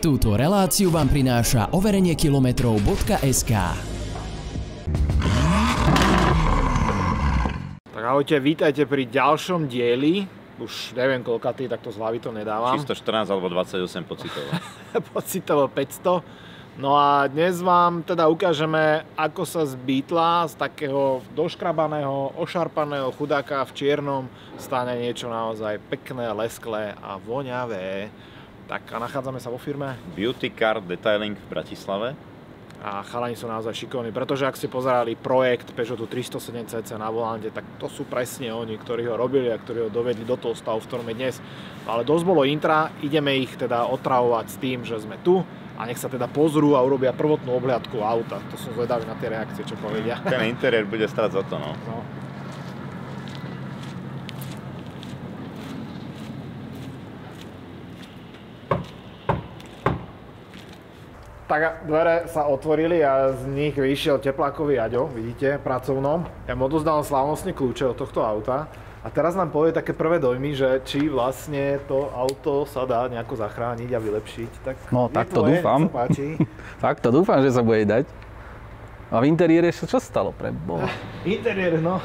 Túto reláciu vám prináša overenie kilometrov.sk. Tak ahojte, vítajte pri ďalšom dieli. Už neviem koľkatý, tak to z hlavy to nedávam. Čisto 14 alebo 28 pocitovo. Pocitovo 500. No a dnes vám teda ukážeme, ako sa z Beetla, z takého doškrabaného, ošarpaného chudáka v čiernom stane niečo naozaj pekné, lesklé a voňavé. Tak a nachádzame sa vo firme Beauty Car Detailing v Bratislave. A chalani sú naozaj šikovní, pretože ak ste pozerali projekt Peugeotu 307cc na volante, tak to sú presne oni, ktorí ho robili a ktorí ho dovedli do toho stavu, v ktorom je dnes. Ale dosť bolo intra, ideme ich teda otravovať s tým, že sme tu a nech sa teda pozrú a urobia prvotnú obhliadku auta. To som zvedavý na tie reakcie, čo povedia. Ten interiér bude stáť za to, no. Tak dvere sa otvorili a z nich vyšiel teplákový Aďo, vidíte, pracovnom. Ja mu odozdal slávnostne kľúče od tohto auta a teraz nám povie také prvé dojmy, že či vlastne to auto sa dá nejako zachrániť a vylepšiť. Tak no tak to dúfam. Tak to dúfam, že sa bude dať. A v interiére čo stalo pre Boha? Interiér, no.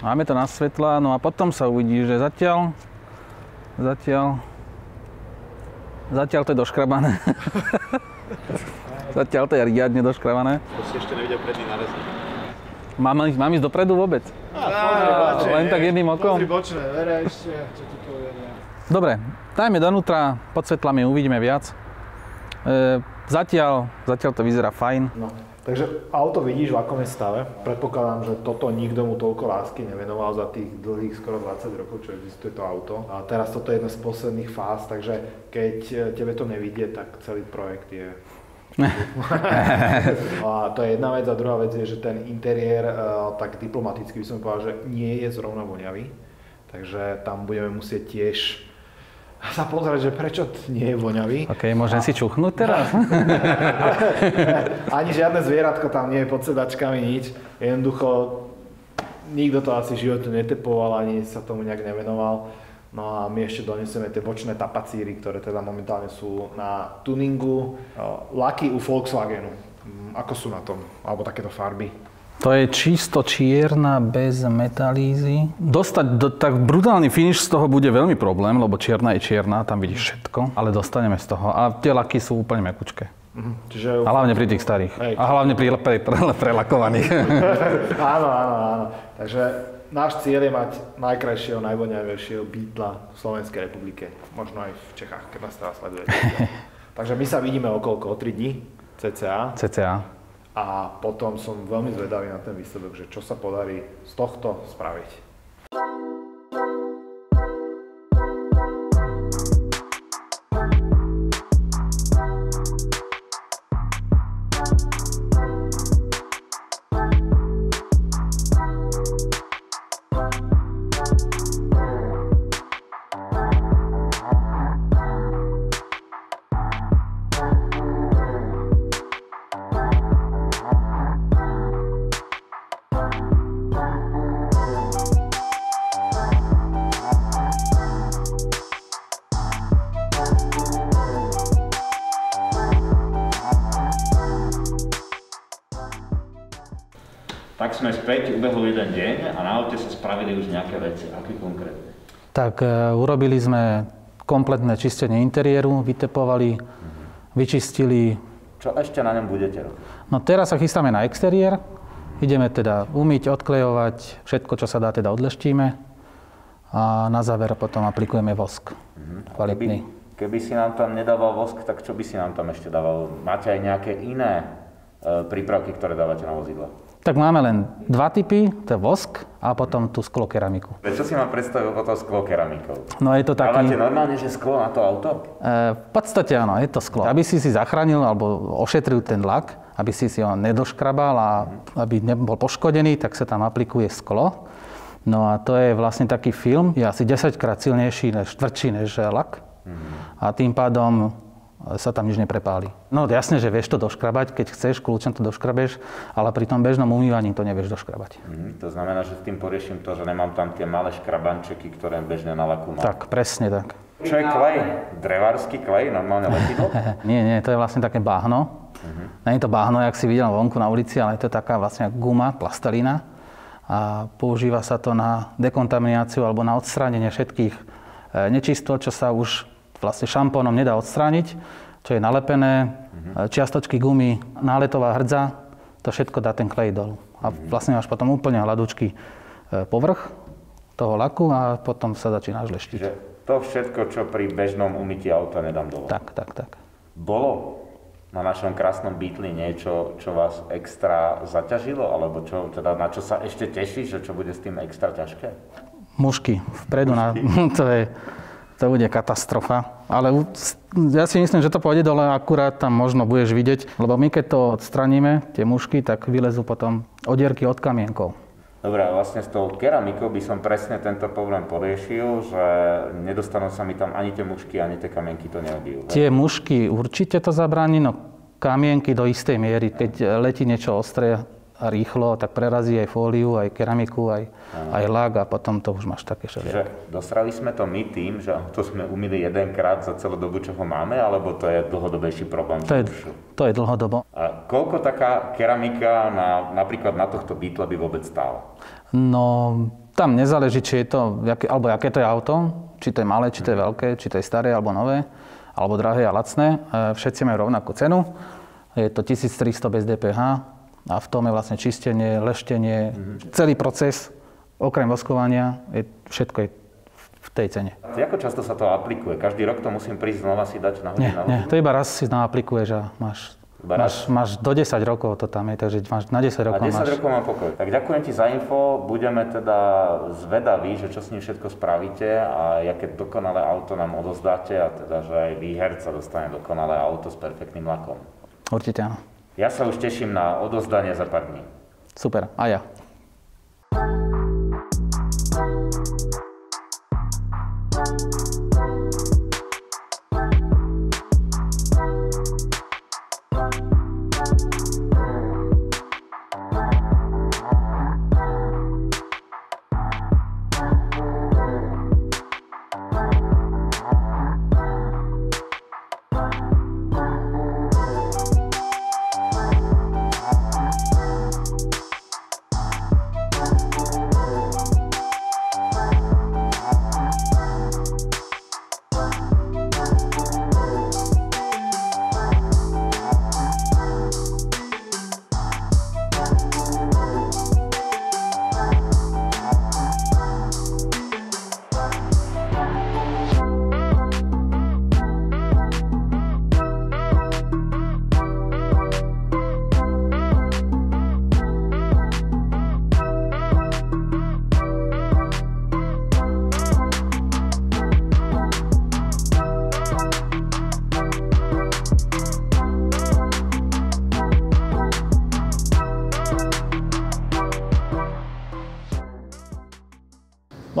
Máme to na svetla, no a potom sa uvidí, že zatiaľ to je doškrabané. Zatiaľ to je riadne doškrabané. To si ešte nevidel predný narezník. Mám ísť dopredu vôbec? Len tak jedným okom? Pozri bočné dvere ešte, čo tu povedia. Dobre, dajme donútra, pod svetlami uvidíme viac. Zatiaľ to vyzerá fajn. No. Takže auto vidíš, v akom je stave. Predpokladám, že toto nikto mu toľko lásky nevenoval za tých dlhých skoro 20 rokov, čo existuje to auto. A teraz toto je jedna z posledných fáz, takže keď tebe to nevidie, tak celý projekt je... A to je jedna vec a druhá vec je, že ten interiér, tak diplomaticky by som povedal, že nie je zrovna voňavý. Takže tam budeme musieť tiež sa pozrieť, že prečo nie je voňavý. OK, môžem si čuchnúť teraz? Ani žiadne zvieratko tam nie je pod sedačkami, nič. Jednoducho, nikto to asi v živote netepoval, ani sa tomu nejak nevenoval. No a my ešte donesieme tie bočné tapacíry, ktoré teda momentálne sú na tuningu. Laky u Volkswagenu. Ako sú na tom? Alebo takéto farby? To je čisto čierna, bez metalízy. Dostať tak brutálny finish z toho bude veľmi problém, lebo čierna je čierna, tam vidíš všetko, ale dostaneme z toho. A tie laky sú úplne mäkučké. Čiže... A hlavne pri tých starých. Hej. A hlavne pri prelakovaných. Áno. Takže náš cieľ je mať najkrajšieho, najvoňavejšieho Beetla v Slovenskej republike. Možno aj v Čechách, keď nás teraz sledujete. Takže my sa vidíme o 3 dní, cca. A potom som veľmi zvedavý na ten výsledok, že čo sa podarí z tohto spraviť. Tak sme späť, ubehol jeden deň a na aute sa spravili už nejaké veci. Aké konkrétne? Tak urobili sme kompletné čistenie interiéru, vytepovali, vyčistili. Čo ešte na ňom budete robiť? No teraz sa chystáme na exteriér. Ideme teda umyť, odklejovať, všetko, čo sa dá, teda odleštíme. A na záver potom aplikujeme vosk. Kvalitný. Keby si nám tam nedával vosk, tak čo by si nám tam ešte dával? Máte aj nejaké iné prípravky, ktoré dávate na vozidlo? Tak máme len dva typy, to je vosk a potom tú sklokeramiku. Čo si mám predstaviť o to sklokeramikou? No je to taký... Dávate normálne, že sklo na to auto? V podstate áno, je to sklo. Aby si zachránil alebo ošetril ten lak, aby si ho nedoškrabal a aby nebol poškodený, tak sa tam aplikuje sklo. No a to je vlastne taký film, je asi 10-krát silnejší, tvrdší než lak. A tým pádom sa tam nič neprepáli. No jasne, že vieš to doškrabať, keď chceš, kľúčom to doškrabeš, ale pri tom bežnom umývaní to nevieš doškrabať. To znamená, že s tým poriešim to, že nemám tam tie malé škrabančeky, ktoré bežne na laku mám. Tak, presne tak. Čo je klej? Drevársky klej? Normálne lepidlo? Nie, to je vlastne také bahno. Nie je to bahno, jak si videl vonku na ulici, ale to je taká vlastne guma, plastelína. A používa sa to na dekontamináciu alebo na odstránenie všetkých nečistot, čo sa už vlastne šampónom nedá odstrániť, čo je nalepené, čiastočky gumy, náletová hrdza, to všetko dá ten klej dolu. A vlastne máš potom úplne hladúčky povrch toho laku a potom sa začína žleštiť. Čiže to všetko, čo pri bežnom umytí auta nedám dole. Tak. Bolo na našom krásnom Beetli niečo, čo vás extra zaťažilo? Alebo teda na čo sa ešte tešíš, že čo bude s tým extra ťažké? Mušky. Vpredu to bude katastrofa. Ale ja si myslím, že to pôjde dole, akurát tam možno budeš vidieť. Lebo my keď to odstraníme, tie mušky, tak vylezú potom odierky od kamienkov. Dobre, a vlastne s tou keramikou by som presne tento problém poriešil, že nedostanú sa mi tam ani tie mušky, ani tie kamienky to neobijú. Tie mušky určite to zabráni, no kamienky do istej miery. Keď letí niečo ostré a rýchlo, tak prerazí aj fóliu, aj keramiku, aj lak a potom to už máš také všelijaké. Dosrali sme to my tým, že to sme umýli jedenkrát za celú dobu, čo ho máme, alebo to je dlhodobejší problém? To je dlhodobo. A koľko taká keramika napríklad na tohto Beetle by vôbec stála? No, tam nezáleží, či je to, alebo aké to je auto, či to je malé, či to je veľké, či to je staré alebo nové, alebo drahé a lacné. Všetci majú rovnakú cenu. Je to 1300 bez DPH. A v tom je vlastne čistenie, leštenie, celý proces, okrem voskovania, všetko je v tej cene. Ako často sa to aplikuje? Každý rok to musím prísť znova si dať na hodinu? Nie, to iba raz si aplikuješ a máš do 10 rokov to tam je, takže máš na 10 rokov. A 10 rokov mám pokoj. Tak ďakujem ti za info, budeme teda zvedaví, že čo s ním všetko spravíte a aké dokonalé auto nám odozdáte a teda, že aj výherca dostane dokonalé auto s perfektným lakom. Určite áno. Ja sa už teším na odozdanie za pár dní. Super, a ja.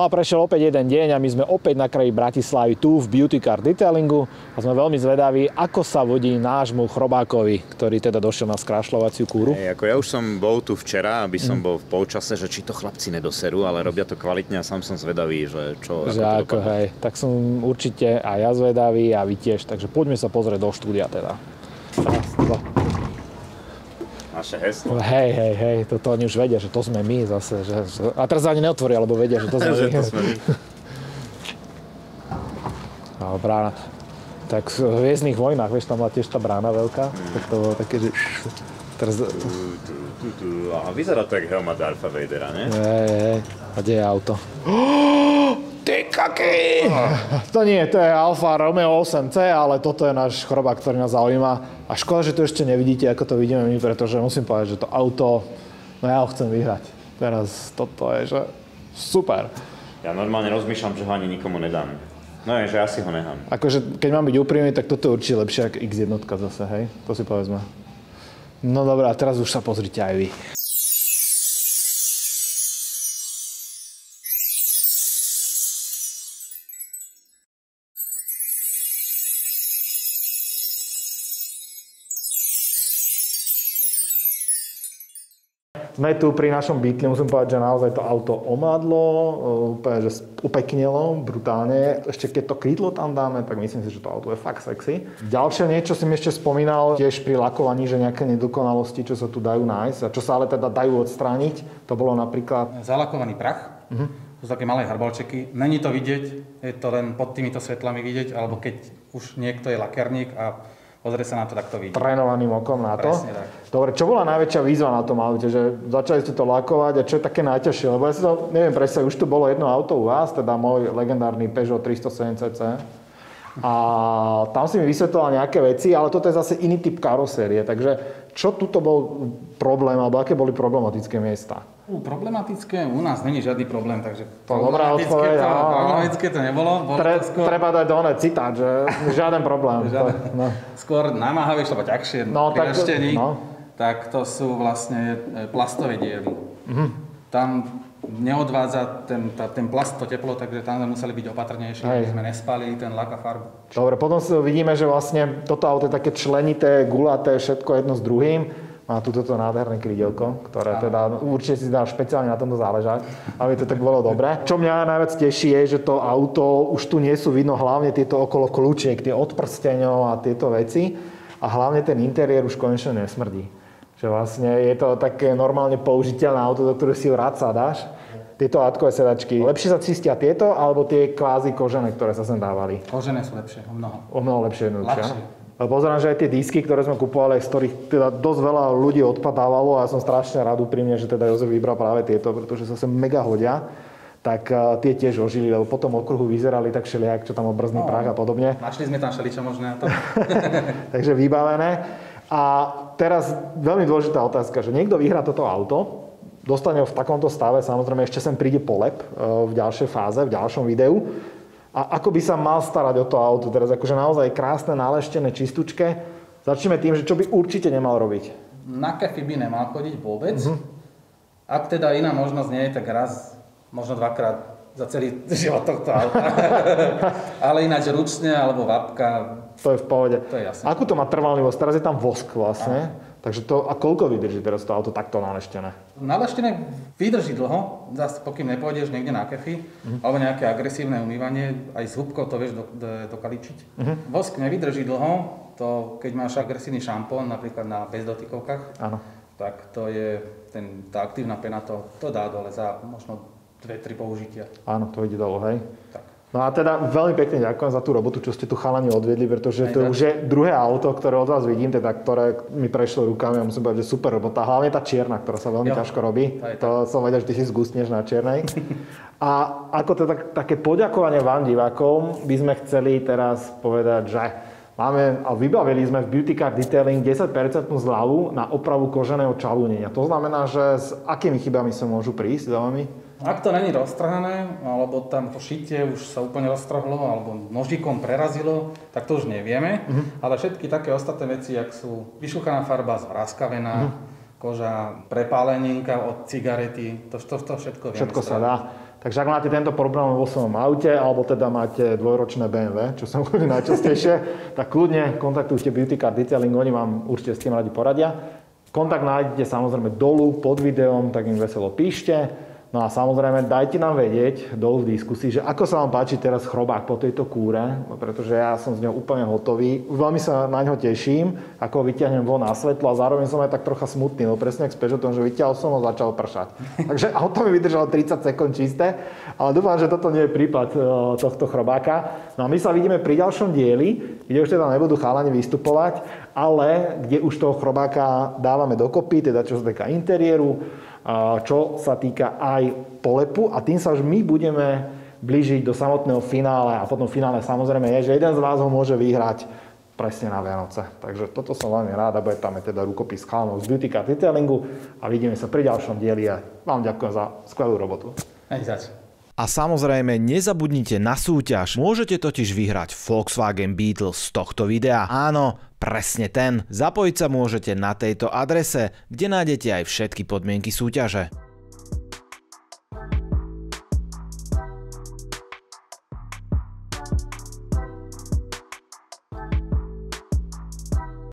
No a prešiel opäť jeden deň a my sme opäť na kraji Bratislavy tu v Beauty Car Detailingu a sme veľmi zvedaví, ako sa vodí nášmu chrobákovi, ktorý teda došiel na skrášľovaciu kúru. Ako ja už som bol tu včera, aby som bol v polčase, že či to chlapci nedoserú, ale robia to kvalitne a sám som zvedavý, že čo ako to hej, tak som určite aj ja zvedavý a vy tiež, takže poďme sa pozrieť do štúdia teda. Raz, dva. Naše heslo. Hej, toto oni už vedia, že to sme my zase. A teraz ani neotvoria, lebo vedia, že to sme my. To sme my. No, brána. Tak v Hviezdnych vojnách, vieš, tam bola tiež tá brána veľká. Tak to bolo také, že... Teraz... A vyzerá to jak helma Dartha Vadera, ne? Hej. A kde je auto? Ty kaky! To nie, to je Alfa Romeo 8C, ale toto je náš chrobák, ktorý nás zaujíma. A škoda, že to ešte nevidíte, ako to vidíme my, pretože musím povedať, že to auto, no ja ho chcem vyhrať. Teraz toto je, že super. Ja normálne rozmýšľam, že ho ani nikomu nedám. No je, že ja si ho nechám. Akože, keď mám byť úprimný, tak toto je určite lepšie ako X1 zase, hej? To si povedzme. No dobré, a teraz už sa pozrite aj vy. sme tu pri našom Beatli, musím povedať, že naozaj to auto omladlo, úplne, že upeknelo brutálne. Ešte keď to krídlo tam dáme, tak myslím si, že to auto je fakt sexy. Ďalšie niečo si mi ešte spomínal, tiež pri lakovaní, že nejaké nedokonalosti, čo sa tu dajú nájsť a čo sa ale teda dajú odstrániť. To bolo napríklad... Zalakovaný prach. To sú také malé hrbalčeky. Není to vidieť, je to len pod týmito svetlami vidieť, alebo keď už niekto je lakárnik a pozrie sa na to, tak to vidí. Trénovaným okom na to. Presne tak. Dobre, čo bola najväčšia výzva na tom aute? Že začali ste to lakovať a čo je také najťažšie? Lebo ja si to neviem predstaviť, už tu bolo jedno auto u vás, teda môj legendárny Peugeot 307cc. A tam si mi vysvetloval nejaké veci, ale toto je zase iný typ karosérie. Takže čo tuto bol problém, alebo aké boli problematické miesta? Problematické u nás není žiadny problém, takže problematické to nebolo. Treba dať do citát, že žiaden problém. Skôr namáhavejšie, alebo ťažšie pri raštení, tak to sú vlastne plastové diely. Tam neodvádza ten plast to teplo, takže tam sme museli byť opatrnejší, aby sme nespálili ten lak a farbu. Dobre, potom vidíme, že vlastne toto auto je také členité, gulaté, všetko jedno s druhým. Má tu toto nádherné krídelko, ktoré teda určite si dá špeciálne na tomto záležať, aby to tak bolo dobré. Čo mňa najviac teší je, že to auto, už tu nie sú vidno hlavne tieto okolo kľúčiek, tie od prsteňov a tieto veci. A hlavne ten interiér už konečne nesmrdí. Že vlastne je to také normálne použiteľné auto, do ktorého si ho rád sadáš. Tieto átkové sedačky. Lepšie sa čistia tieto, alebo tie kvázi kožené, ktoré sa sem dávali? Kožené sú lepšie, o mnoho. O mnoho lepšie, jednoduchšie. Ale pozerám, že aj tie disky, ktoré sme kupovali, z ktorých teda dosť veľa ľudí odpadávalo a ja som strašne rád úprimne, že teda Jozef vybral práve tieto, pretože sa sem mega hodia. Tak tie tiež ožili, lebo potom okruhu vyzerali tak všelijak, čo tam obrzný prach a podobne. Našli sme tam všeličo možné na to. Takže vybavené. A teraz veľmi dôležitá otázka, že niekto vyhrá toto auto, dostane ho v takomto stave, samozrejme ešte sem príde polep v ďalšej fáze, v ďalšom videu. A ako by sa mal starať o to auto? Teraz akože naozaj krásne, naleštené, čistúčke. Začneme tým, že čo by určite nemal robiť. Na kefy by nemal chodiť vôbec. Ak teda iná možnosť nie je, tak raz, možno dvakrát za celý život tohto auta. Ale ináč ručne alebo vapka. To je v pohode. To je jasné. Akú to má trvanlivosť? Teraz je tam vosk vlastne. Takže to, a koľko vydrží teraz to auto takto naleštené? Naleštené vydrží dlho, zase pokým nepôjdeš niekde na kefy, alebo nejaké agresívne umývanie, aj s húbkou to vieš dokaličiť. Vosk nevydrží dlho, to keď máš agresívny šampón, napríklad na bezdotykovkách, tak to je, tá aktívna pena to dá dole za možno 2-3 použitia. Áno, to ide dole, hej? Tak. No a teda veľmi pekne ďakujem za tú robotu, čo ste tu chalani odviedli, pretože to už je druhé auto, ktoré od vás vidím, teda ktoré mi prešlo rukami a musím povedať, že super robota. Hlavne tá čierna, ktorá sa veľmi ťažko robí. To som vedel, že ty si zgustneš na čiernej. A ako to také poďakovanie vám divákom by sme chceli teraz povedať, že máme a vybavili sme v Beauty Car Detailing 10% zľavu na opravu koženého čalúnenia. To znamená, že s akými chybami sa môžu prísť za vami? Ak to není roztrhané, alebo tam to šitie už sa úplne roztrhlo, alebo nožikom prerazilo, tak to už nevieme. Ale všetky také ostatné veci, jak sú vyšúchaná farba, zvráskavená, koža, prepáleninka od cigarety, to všetko vieme. Všetko sa dá. Takže ak máte tento problém vo svojom aute, alebo teda máte dvojročné BMW, čo sa chodí najčastejšie, tak kľudne kontaktujte Beauty Car Detailing, oni vám určite s tým radi poradia. Kontakt nájdete samozrejme dolu pod videom, tak im veselo píšte. No a samozrejme, dajte nám vedieť dolu v diskusii, že ako sa vám páči teraz chrobák po tejto kúre, pretože ja som z ňou úplne hotový. Veľmi sa na ňo teším, ako ho vyťahnem von na svetlo a zároveň som aj tak trocha smutný, no presne ak s Peugeotom, že vyťahol som ho, začal pršať. Takže auto mi vydržalo 30 sekúnd čisté, ale dúfam, že toto nie je prípad tohto chrobáka. No a my sa vidíme pri ďalšom dieli, kde už teda nebudú chalani vystupovať, ale kde už toho chrobáka dávame dokopy, teda čo sa týka interiéru, čo sa týka aj polepu a tým sa už my budeme blížiť do samotného finále a potom finále samozrejme je, že jeden z vás ho môže vyhrať presne na Vianoce. Takže toto som veľmi rád a bude tam teda rukopis chalanov z Beauty Car Detailingu a vidíme sa pri ďalšom dieli a vám ďakujem za skvelú robotu. A samozrejme nezabudnite na súťaž. Môžete totiž vyhrať Volkswagen Beetle z tohto videa. Áno, presne ten. Zapojiť sa môžete na tejto adrese, kde nájdete aj všetky podmienky súťaže.